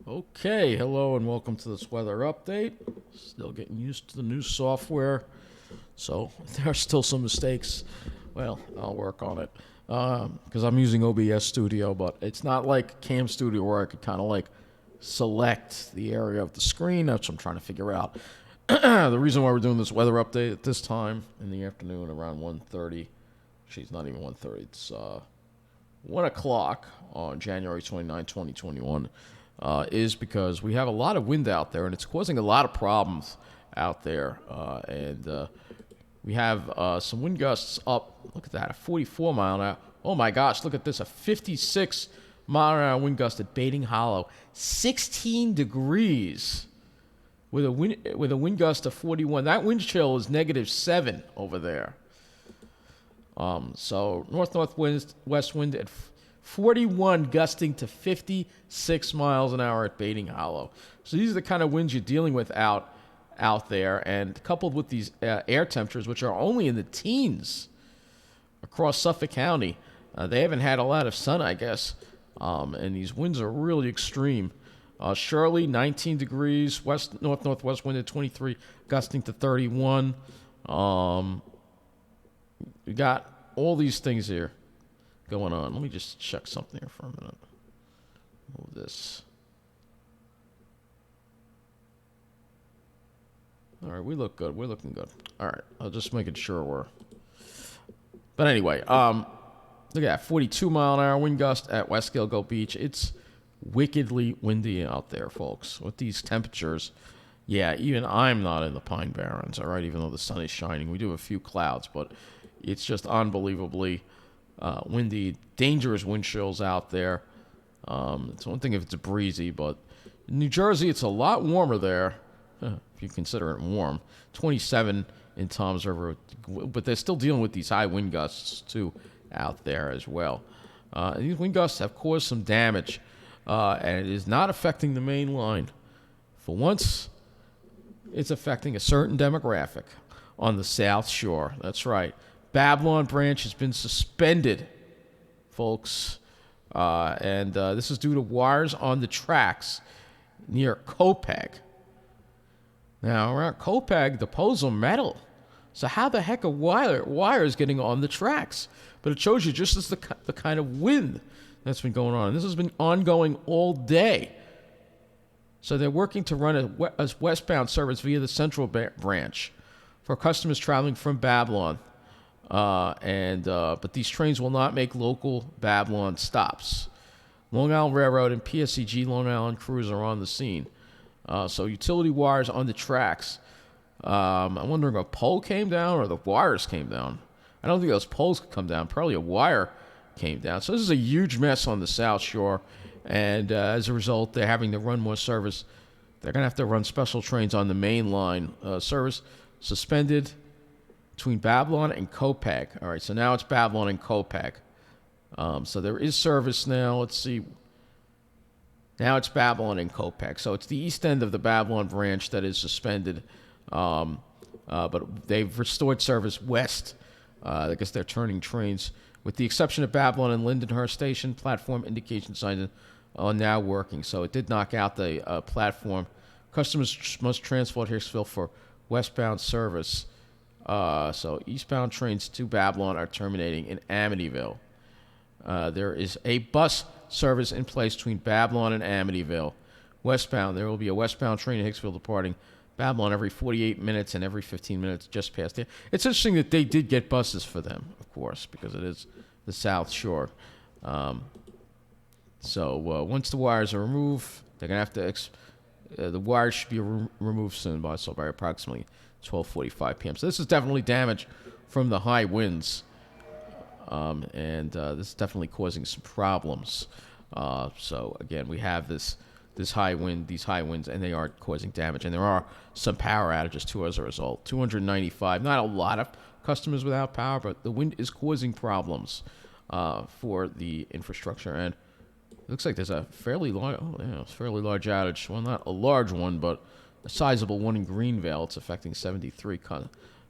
Okay, hello and welcome to this weather update. Still getting used to the new software, so there are still some mistakes. Well, I'll work on it because I'm using OBS Studio, but it's not like Cam Studio where I could kind of like select the area of the screen. That's what I'm trying to figure out. The reason why we're doing this weather update at this time in the afternoon around 1:30. Actually, it's not even 1:30. It's 1 o'clock on January 29, 2021. Is because we have a lot of wind out there, and it's causing a lot of problems out there. And we have some wind gusts up. Look at that, a 44 mile an hour. Oh my gosh, look at this, a 56 mile an hour wind gust at Baiting Hollow, 16 degrees with a wind gust of 41. That wind chill is -7 over there. So northwest wind at 41 gusting to 56 miles an hour at Baiting Hollow. So these are the kind of winds you're dealing with out there, and coupled with these air temperatures, which are only in the teens across Suffolk County. They haven't had a lot of sun, I guess, and these winds are really extreme. Shirley, 19 degrees, northwest wind at 23, gusting to 31. We got all these things here going on. Let me just check something here for a minute. Move this. All right, we look good. We're looking good. All right, I'll just making sure we're. But anyway, look at that, 42 mile an hour wind gust at Westgale Go Beach. It's wickedly windy out there, folks. With these temperatures, yeah, even I'm not in the Pine Barrens. All right, even though the sun is shining, we do have a few clouds, but it's just unbelievably windy, dangerous wind chills out there. It's one thing if it's breezy, but in New Jersey, it's a lot warmer there, if you consider it warm. 27 in Toms River, but they're still dealing with these high wind gusts, too, out there as well. These wind gusts have caused some damage, and it is not affecting the main line. For once, it's affecting a certain demographic on the South Shore. That's right. Babylon branch has been suspended, folks, and this is due to wires on the tracks near Copaigue. Now, around Copaigue, the poles are metal, so how the heck are wires getting on the tracks? But it shows you just as the kind of wind that's been going on. And this has been ongoing all day. So they're working to run a westbound service via the Central branch for customers traveling from Babylon. But these trains will not make local Babylon stops. Long Island Railroad and PSCG Long Island crews are on the scene. So utility wires on the tracks. I'm wondering if a pole came down or the wires came down. I don't think those poles could come down. Probably a wire came down. So this is a huge mess on the South Shore. And as a result, they're having to run more service. They're going to have to run special trains on the main line. Service suspended between Babylon and Copaigue. All right, so now it's Babylon and Copaigue. So there is service now. Let's see. Now it's Babylon and Copaigue. So it's the east end of the Babylon branch that is suspended. But they've restored service west. I guess they're turning trains. With the exception of Babylon and Lindenhurst Station, platform indication signs are now working. So it did knock out the platform. Customers must transfer at Hicksville for westbound service. So eastbound trains to Babylon are terminating in Amityville. There is a bus service in place between Babylon and Amityville. Westbound, there will be a westbound train in Hicksville departing Babylon every 48 minutes and every 15 minutes just past there. It's interesting that they did get buses for them, of course, because it is the South Shore. So once the wires are removed, they're going to have to... the wires should be removed soon by approximately 12:45 p.m. So this is definitely damage from the high winds, and this is definitely causing some problems. So again, we have these high winds, and they are causing damage, and there are some power outages too as a result. 295, not a lot of customers without power, but the wind is causing problems for the infrastructure, and it looks like there's a fairly large outage. Well, not a large one, but a sizable one in Greenville. It's affecting 73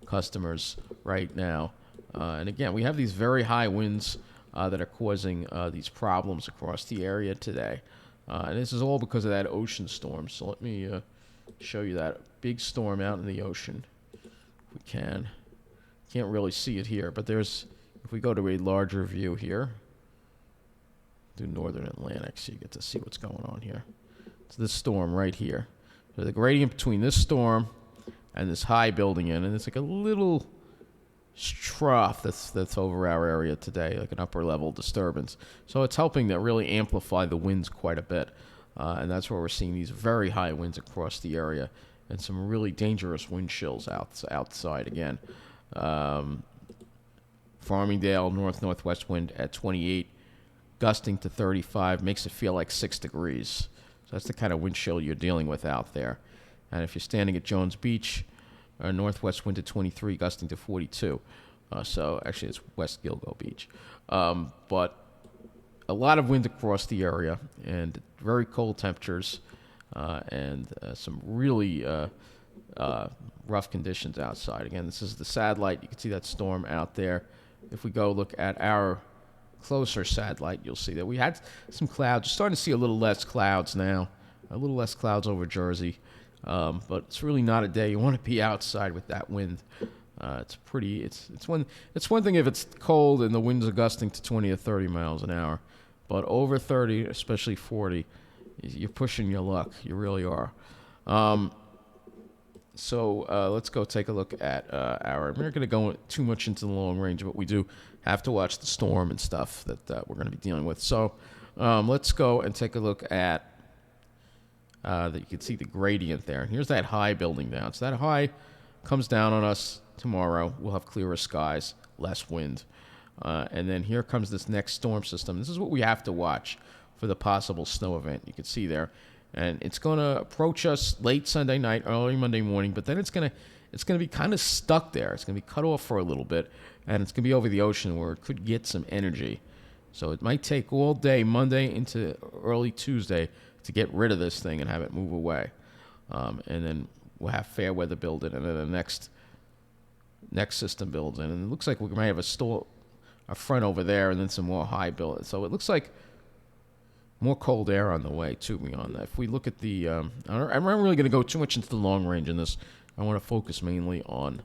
customers right now. And again, we have these very high winds that are causing these problems across the area today. And this is all because of that ocean storm. So let me show you that big storm out in the ocean. If we can. Can't really see it here, but there's, if we go to a larger view here, do Northern Atlantic, so you get to see what's going on here. It's this storm right here. So the gradient between this storm and this high building in, and it's like a little trough that's over our area today, like an upper level disturbance. So it's helping to really amplify the winds quite a bit. And that's where we're seeing these very high winds across the area and some really dangerous wind chills outside again. Farmingdale, northwest wind at 28, gusting to 35, makes it feel like 6 degrees. So that's the kind of wind chill you're dealing with out there. And if you're standing at Jones Beach, northwest wind to 23, gusting to 42. So actually it's Westgale Beach. But a lot of wind across the area and very cold temperatures and some really rough conditions outside. Again, this is the satellite. You can see that storm out there. If we go look at our closer satellite, you'll see that we had some clouds. You're starting to see a little less clouds now, a little less clouds over Jersey. But it's really not a day you want to be outside with that wind. It's one thing if it's cold and the winds are gusting to 20 or 30 miles an hour, but over 30, especially 40, you're pushing your luck. You really are. So let's go take a look at our. We're not going to go too much into the long range, but we do have to watch the storm and stuff that we're going to be dealing with. So let's go and take a look at. That you can see the gradient there. And here's that high building down. So that high comes down on us tomorrow. We'll have clearer skies, less wind. And then here comes this next storm system. This is what we have to watch for the possible snow event. You can see there. And it's going to approach us late Sunday night, early Monday morning, but then it's going to be kind of stuck there. It's going to be cut off for a little bit, and it's going to be over the ocean where it could get some energy. So it might take all day Monday into early Tuesday to get rid of this thing and have it move away. And then we'll have fair weather build in, and then the next system builds in. And it looks like we might have a front over there and then some more high build. So it looks like more cold air on the way, too, beyond that. If we look at the... I'm not really going to go too much into the long range in this. I want to focus mainly on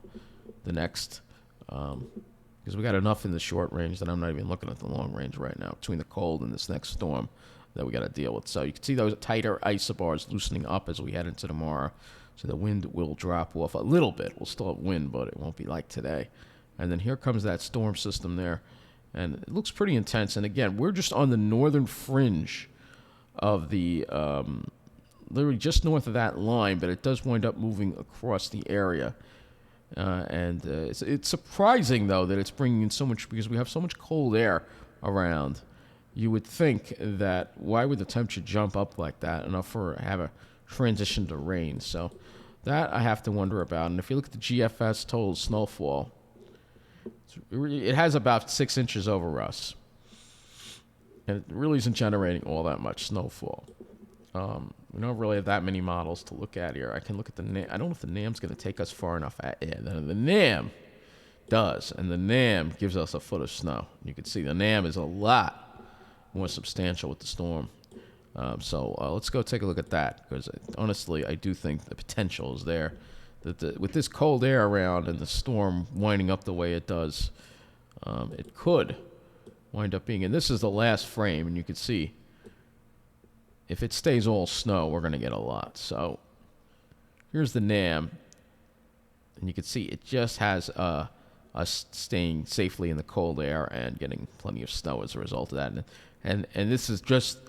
the next... because we got enough in the short range that I'm not even looking at the long range right now between the cold and this next storm that we got to deal with. So you can see those tighter isobars loosening up as we head into tomorrow. So the wind will drop off a little bit. We'll still have wind, but it won't be like today. And then here comes that storm system there. And it looks pretty intense. And again, we're just on the northern fringe of the, literally just north of that line, but it does wind up moving across the area. And it's surprising, though, that it's bringing in so much, because we have so much cold air around. You would think that why would the temperature jump up like that enough for have a transition to rain? So that I have to wonder about. And if you look at the GFS total snowfall, it has about 6 inches over us. And it really isn't generating all that much snowfall. We don't really have that many models to look at here. I can look at the NAM. I don't know if the NAM's going to take us far enough. The NAM does, and the NAM gives us a foot of snow. You can see the NAM is a lot more substantial with the storm. So let's go take a look at that, because honestly, I do think the potential is there. That with this cold air around and the storm winding up the way it does, it could wind up being, and this is the last frame, and you can see if it stays all snow, we're going to get a lot. So here's the NAM, and you can see it just has us staying safely in the cold air and getting plenty of snow as a result of that. And this is just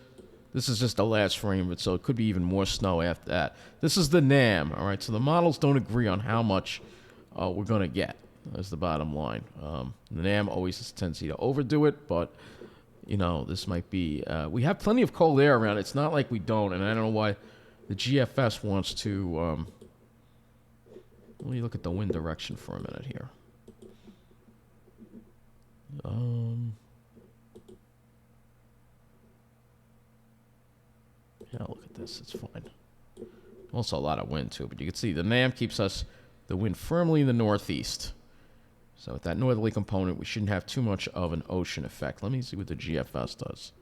the last frame, but so it could be even more snow after that. This is the NAM, all right? So the models don't agree on how much we're going to get. That's the bottom line. The NAM always has a tendency to overdo it, but, you know, this might be... we have plenty of cold air around. It's not like we don't, and I don't know why the GFS wants to... let me look at the wind direction for a minute here. Yeah, look at this. It's fine. Also a lot of wind, too. But you can see the NAM keeps the wind firmly in the northeast. So with that northerly component, we shouldn't have too much of an ocean effect. Let me see what the GFS does.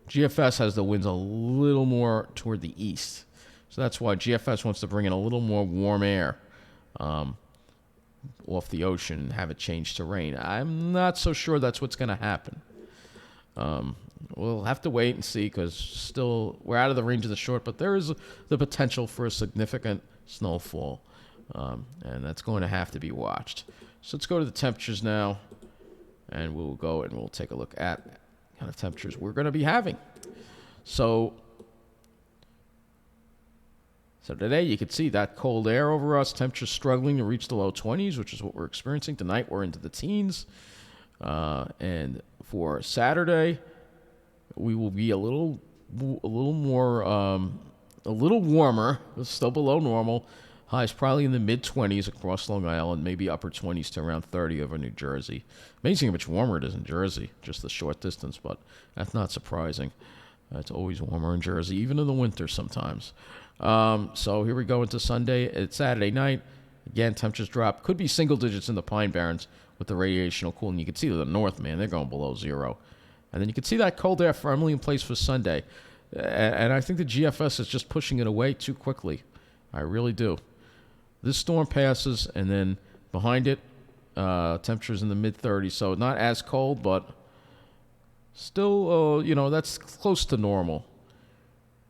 GFS has the winds a little more toward the east. So that's why GFS wants to bring in a little more warm air off the ocean and have it change to rain. I'm not so sure that's what's going to happen. We'll have to wait and see because still we're out of the range of the short, but there is the potential for a significant snowfall, and that's going to have to be watched. So let's go to the temperatures now, and we'll go and we'll take a look at kind of temperatures we're going to be having. So today you can see that cold air over us, temperatures struggling to reach the low 20s, which is what we're experiencing. Tonight we're into the teens. And for Saturday, we will be a little warmer. It's still below normal. Highs probably in the mid-20s across Long Island, maybe upper 20s to around 30 over New Jersey. Amazing how much warmer it is in Jersey, just the short distance, but that's not surprising. It's always warmer in Jersey, even in the winter sometimes. So here we go into Sunday. It's Saturday night. Again, temperatures drop. Could be single digits in the Pine Barrens with the radiational cooling. You can see to the north, man, they're going below zero. And then you can see that cold air firmly in place for Sunday. And I think the GFS is just pushing it away too quickly. I really do. This storm passes, and then behind it, temperatures in the mid-30s. So not as cold, but still, that's close to normal.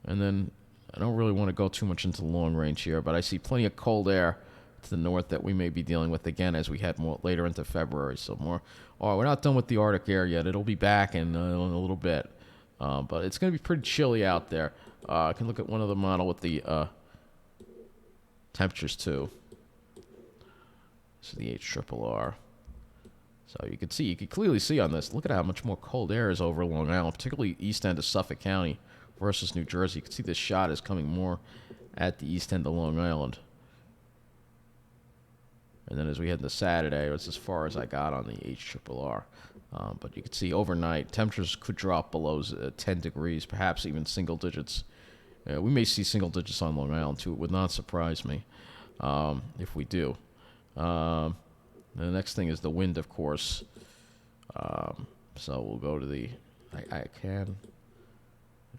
And then I don't really want to go too much into the long range here, but I see plenty of cold air to the north that we may be dealing with again as we head more later into February. So more. We're not done with the Arctic air yet. It'll be back in a little bit, but it's going to be pretty chilly out there. I can look at one other model with the temperatures too. This is the HRRR. So you can clearly see on this. Look at how much more cold air is over Long Island, particularly east end of Suffolk County versus New Jersey. You can see this shot is coming more at the east end of Long Island. And then as we head into Saturday, it's as far as I got on the HRRR. But you can see overnight, temperatures could drop below 10 degrees, perhaps even single digits. We may see single digits on Long Island, too. It would not surprise me if we do. The next thing is the wind, of course. So we'll go to the... I'd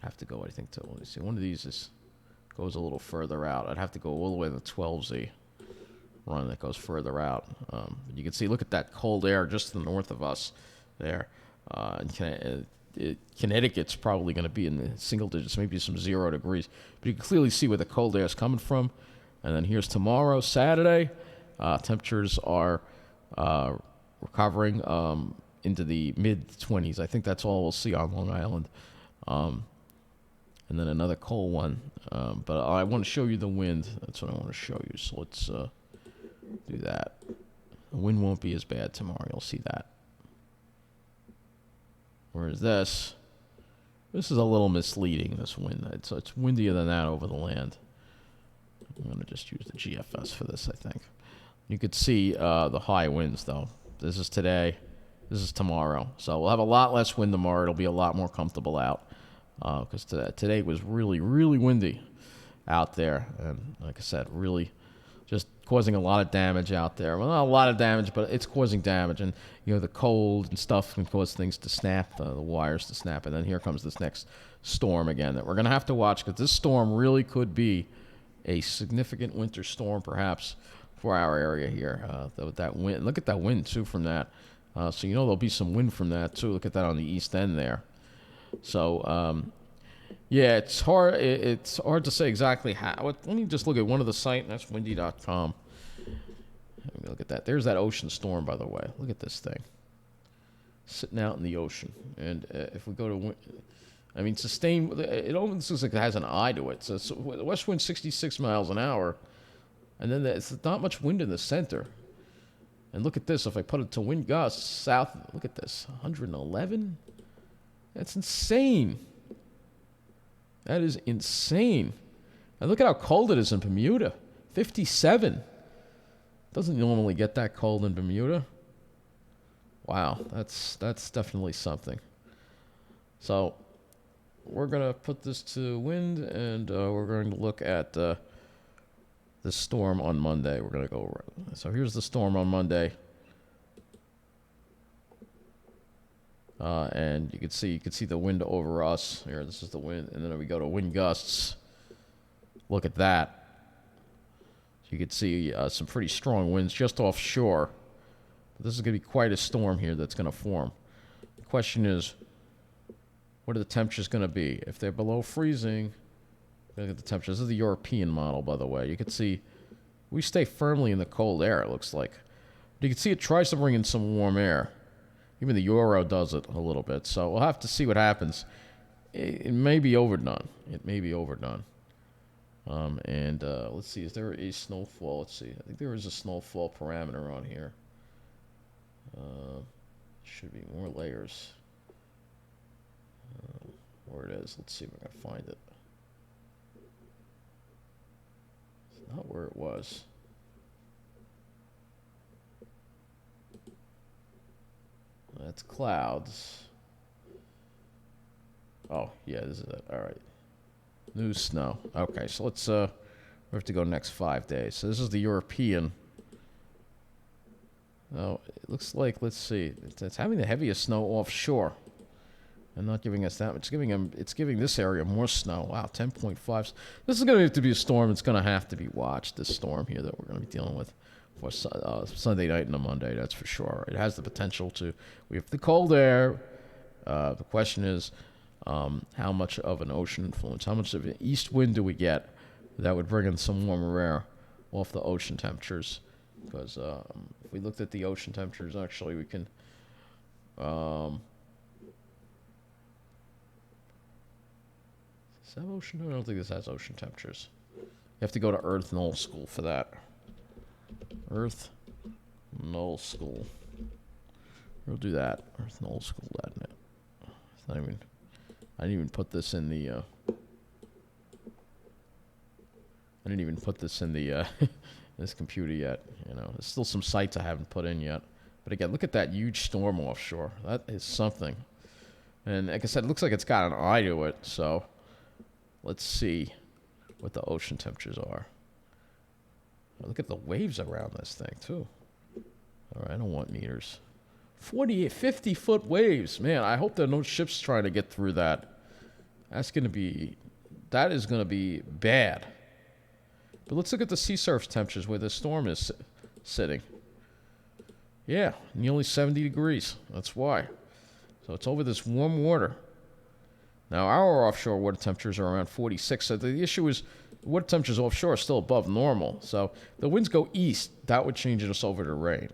have to go, I think, to... Let me see. One of these goes a little further out. I'd have to go all the way to the 12Z. Run that goes further out. You can see, look at that cold air just to the north of us there. And Connecticut's probably going to be in the single digits, maybe some 0 degrees. But you can clearly see where the cold air is coming from. And then here's tomorrow, Saturday. Temperatures are recovering into the mid-20s. I think that's all we'll see on Long Island. And then another cold one. But I want to show you the wind. That's what I want to show you. So let's... do that. The wind won't be as bad tomorrow. You'll see that. Whereas this is a little misleading, this wind. It's windier than that over the land. I'm going to just use the GFS for this, I think. You could see the high winds, though. This is today. This is tomorrow. So we'll have a lot less wind tomorrow. It'll be a lot more comfortable out. Because today was really, really windy out there. And like I said, really just causing a lot of damage out there. Well, not a lot of damage, but it's causing damage. And, the cold and stuff can cause things to snap, the wires to snap. And then here comes this next storm again that we're going to have to watch, because this storm really could be a significant winter storm, perhaps, for our area here. That wind, look at that wind, too, from that. So there'll be some wind from that, too. Look at that on the east end there. So, yeah, it's hard. It's hard to say exactly how. Let me just look at one of the sites. That's windy.com. Let me look at that. There's that ocean storm, by the way. Look at this thing. Sitting out in the ocean. And if we go to... sustained... It almost looks like it has an eye to it. So the west wind 66 miles an hour. And then there's not much wind in the center. And look at this. If I put it to wind gusts south... Look at this. 111? That's insane. That is insane. And look at how cold it is in Bermuda. 57. Doesn't normally get that cold in Bermuda. Wow, that's definitely something. So we're going to put this to wind, and we're going to look at the storm on Monday. We're going to go... So here's the storm on Monday. And you can see the wind over us here. This is the wind, and then we go to wind gusts. Look at that. So you can see some pretty strong winds just offshore. But this is going to be quite a storm here that's going to form. The question is, what are the temperatures going to be? If they're below freezing, look at the temperatures. This is the European model, by the way. You can see we stay firmly in the cold air, it looks like. But you can see it tries to bring in some warm air. Even the Euro does it a little bit. So we'll have to see what happens. It may be overdone. It may be overdone. Let's see. Is there a snowfall? Let's see. I think there is a snowfall parameter on here. Should be more layers. Where it is. Let's see if I can find it. It's not where it was. That's clouds. Oh, yeah, this is it. All right. New snow. Okay, so let's, we have to go next 5 days. So this is the European. Oh, it looks like, let's see, it's having the heaviest snow offshore. And not giving us that much. It's giving this area more snow. Wow, 10.5. This is going to have to be a storm. It's going to have to be watched, this storm here that we're going to be dealing with. For Sunday night and a Monday, that's for sure. It has the potential to. We have the cold air. The question is, how much of an ocean influence? How much of an east wind do we get that would bring in some warmer air off the ocean temperatures? Because if we looked at the ocean temperatures, actually, we can. Is that ocean? I don't think this has ocean temperatures. You have to go to Earth Null School for that. Earth Null School. We'll do that. Earth Null School.net. It's not even. I didn't even put this in the. I didn't even put this in the this computer yet. You know, there's still some sites I haven't put in yet. But again, look at that huge storm offshore. That is something. And like I said, it looks like it's got an eye to it. So let's see what the ocean temperatures are. Look at the waves around this thing, too. All right, I don't want meters. 50-foot waves. Man, I hope there are no ships trying to get through that. That is going to be bad. But let's look at the sea surface temperatures where the storm is sitting. Yeah, nearly 70 degrees. That's why. So it's over this warm water. Now, our offshore water temperatures are around 46. So the issue is, water temperatures offshore are still above normal. So the winds go east. That would change us over to rain.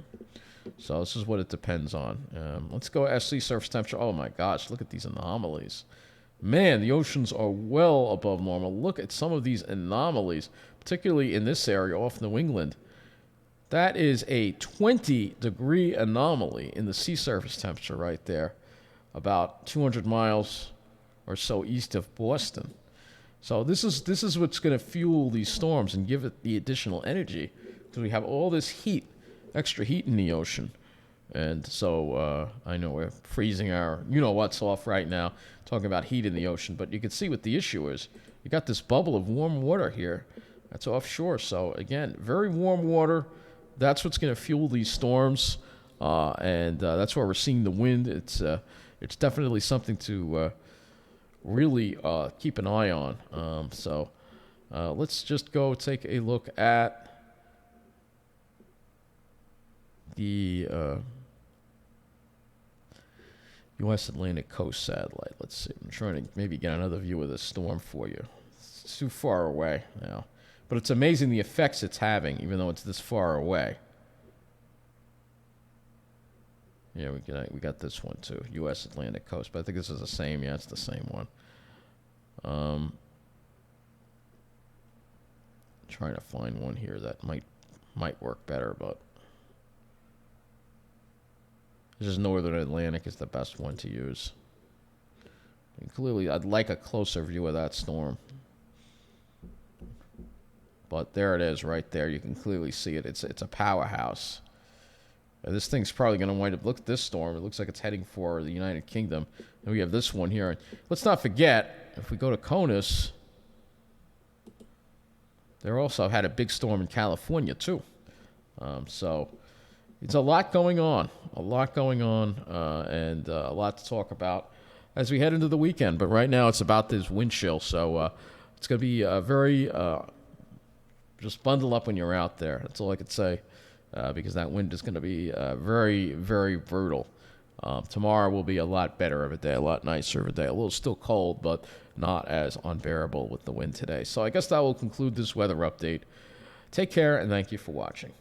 So this is what it depends on. Let's go at sea surface temperature. Oh, my gosh. Look at these anomalies. Man, the oceans are well above normal. Look at some of these anomalies, particularly in this area off New England. That is a 20-degree anomaly in the sea surface temperature right there, about 200 miles or so east of Boston. So this is what's going to fuel these storms and give it the additional energy, because we have all this heat, extra heat in the ocean. And so I know we're freezing our you-know-what's off right now, talking about heat in the ocean, but you can see what the issue is. You got this bubble of warm water here that's offshore. So again, very warm water. That's what's going to fuel these storms, and that's why we're seeing the wind. It's definitely something to really keep an eye on. So let's just go take a look at the U.S. Atlantic Coast satellite. Let's see. I'm trying to maybe get another view of this storm for you. It's too far away now. But it's amazing the effects it's having, even though it's this far away. Yeah, we got this one too, U.S. Atlantic Coast. But I think this is the same. Yeah, it's the same one. Trying to find one here that might work better, but this is Northern Atlantic is the best one to use. And clearly, I'd like a closer view of that storm. But there it is right there. You can clearly see it. It's a powerhouse. This thing's probably going to wind up, look at this storm. It looks like it's heading for the United Kingdom. And we have this one here. Let's not forget, if we go to CONUS, they also had a big storm in California, too. So it's a lot going on, and a lot to talk about as we head into the weekend. But right now, it's about this wind chill, so it's going to be very just bundle up when you're out there. That's all I could say, because that wind is going to be very, very brutal. Tomorrow will be a lot better of a day, a lot nicer of a day. A little still cold, but not as unbearable with the wind today. So I guess that will conclude this weather update. Take care, and thank you for watching.